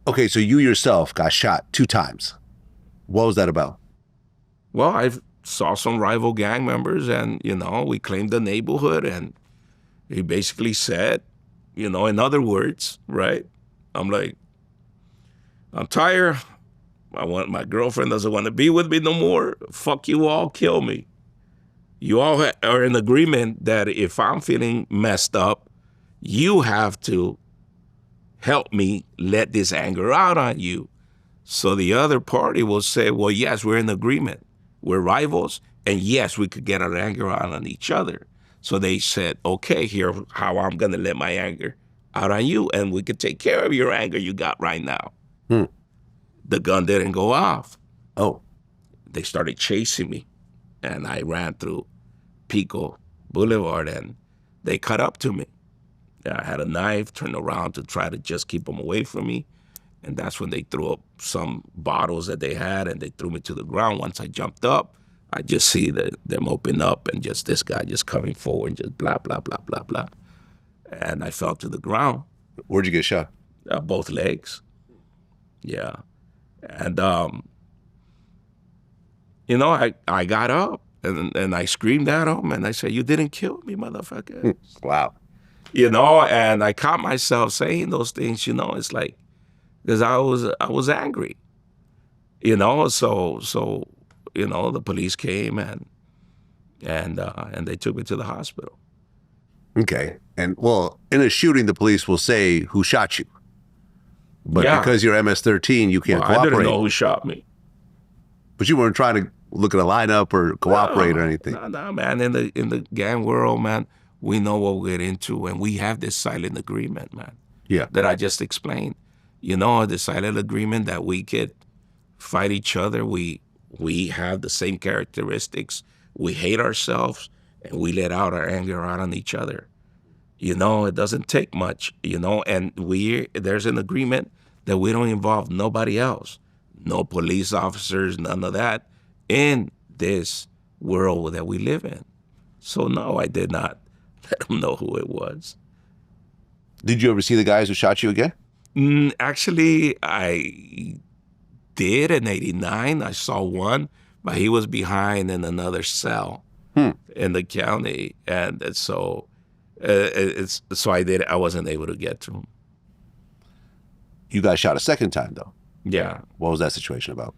Okay, so you yourself got shot 2 times. What was that about? Well, I saw some rival gang members, and we claimed the neighborhood, and he basically said, in other words, right? I'm like, I'm tired. My girlfriend doesn't want to be with me no more. Fuck you all, kill me. You all are in agreement that if I'm feeling messed up, you have to help me let this anger out on you. So the other party will say, well, yes, we're in agreement. We're rivals, and yes, we could get our anger out on each other. So they said, okay, here's how I'm going to let my anger out on you, and we could take care of your anger you got right now. Hmm. The gun didn't go off. Oh. They started chasing me, and I ran through Pico Boulevard, and they cut up to me. I had a knife, turned around to try to just keep them away from me, and that's when they threw up some bottles that they had, and they threw me to the ground. Once I jumped up, I just see them open up, and just this guy just coming forward, and just blah, blah, blah, blah, blah. And I fell to the ground. Where'd you get shot? Both legs. Yeah. And, I got up, and I screamed at him, and I said, you didn't kill me, motherfucker. Wow. And I caught myself saying those things, it's like, because I was angry, so the police came and they took me to the hospital. Okay. And well, in a shooting, the police will say who shot you. But because you're MS-13, you can't cooperate. I didn't know who shot me. But you weren't trying to look at a lineup or cooperate or anything. No, man. In the gang world, man, we know what we get into, and we have this silent agreement, man. Yeah. That I just explained. The silent agreement that we could fight each other. We have the same characteristics. We hate ourselves, and we let out our anger out on each other. It doesn't take much, and there's an agreement that we don't involve nobody else. No police officers, none of that, in this world that we live in. So no, I did not let them know who it was. Did you ever see the guys who shot you again? Actually, I did in '89. I saw one, but he was behind in another cell in the county, and so I wasn't able to get to him. You got shot a second time, though. Yeah. What was that situation about?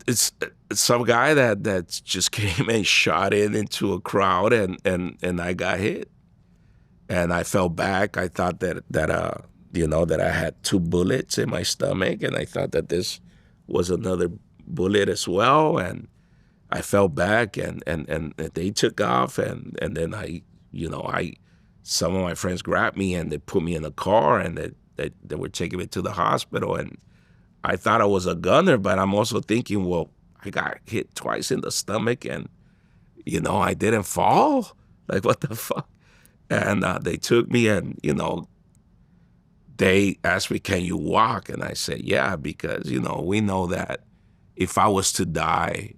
It's some guy that just came and shot into a crowd, and I got hit. And I fell back. I thought that I had 2 bullets in my stomach, and I thought that this was another bullet as well. And I fell back, and they took off, and then some of my friends grabbed me, and they put me in a car, and they were taking me to the hospital. And I thought I was a gunner, but I'm also thinking, well, I got hit twice in the stomach, and I didn't fall. Like, what the fuck? And they took me, and, they asked me, can you walk? And I said, yeah, because, we know that if I was to die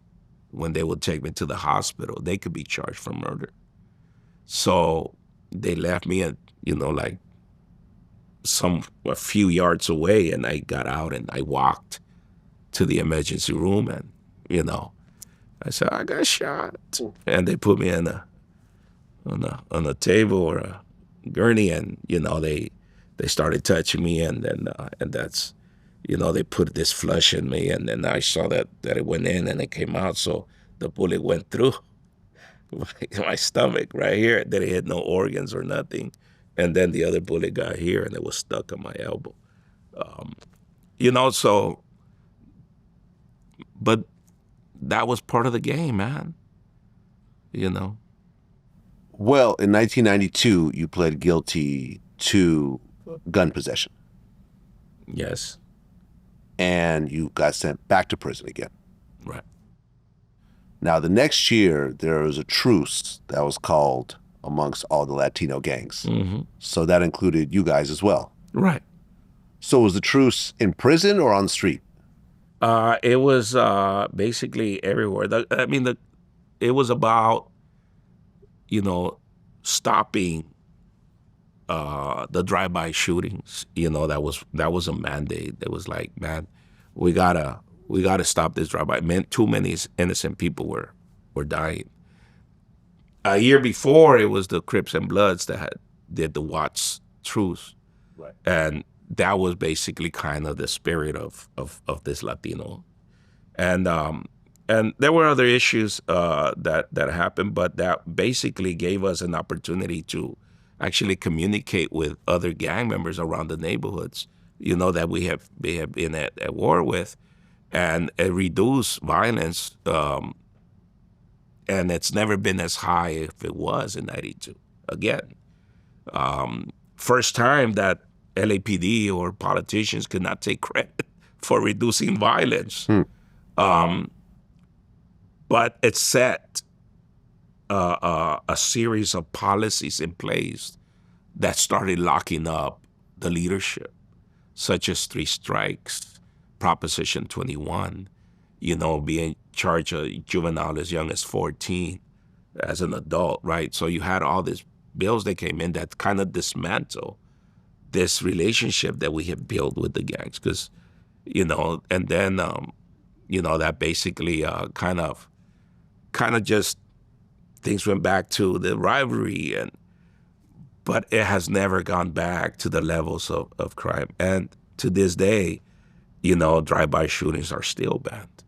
when they would take me to the hospital, they could be charged for murder. So they left me at, like a few yards away, and I got out and I walked to the emergency room, and, I said, I got shot. And they put me on a table or a gurney, and they started touching me, and then and that's they put this flush in me, and then I saw that it went in and it came out, so the bullet went through my stomach right here. Then it hit no organs or nothing, and then the other bullet got here and it was stuck on my elbow. So, but that was part of the game, man. Well, in 1992, you pled guilty to gun possession. Yes. And you got sent back to prison again. Right. Now, the next year, there was a truce that was called amongst all the Latino gangs. Mm-hmm. So that included you guys as well. Right. So was the truce in prison or on the street? It was basically everywhere. It was about, stopping the drive-by shootings, that was a mandate. It was like, man, we gotta stop this drive-by. Man, too many innocent people were dying. A year before, it was the Crips and Bloods that did the Watts Truce, Right. and that was basically kind of the spirit of this Latino, and there were other issues that happened, but that basically gave us an opportunity to actually communicate with other gang members around the neighborhoods, that we have been at war with, and reduce violence. And it's never been as high if it was in '92. Again, first time that LAPD or politicians could not take credit for reducing violence. But it set a series of policies in place that started locking up the leadership, such as 3 strikes, Proposition 21, being charged a juvenile as young as 14 as an adult, right? So you had all these bills that came in that kind of dismantle this relationship that we have built with the gangs, because, and then, that basically kind of just things went back to the rivalry, but it has never gone back to the levels of crime. And to this day, drive-by shootings are still banned.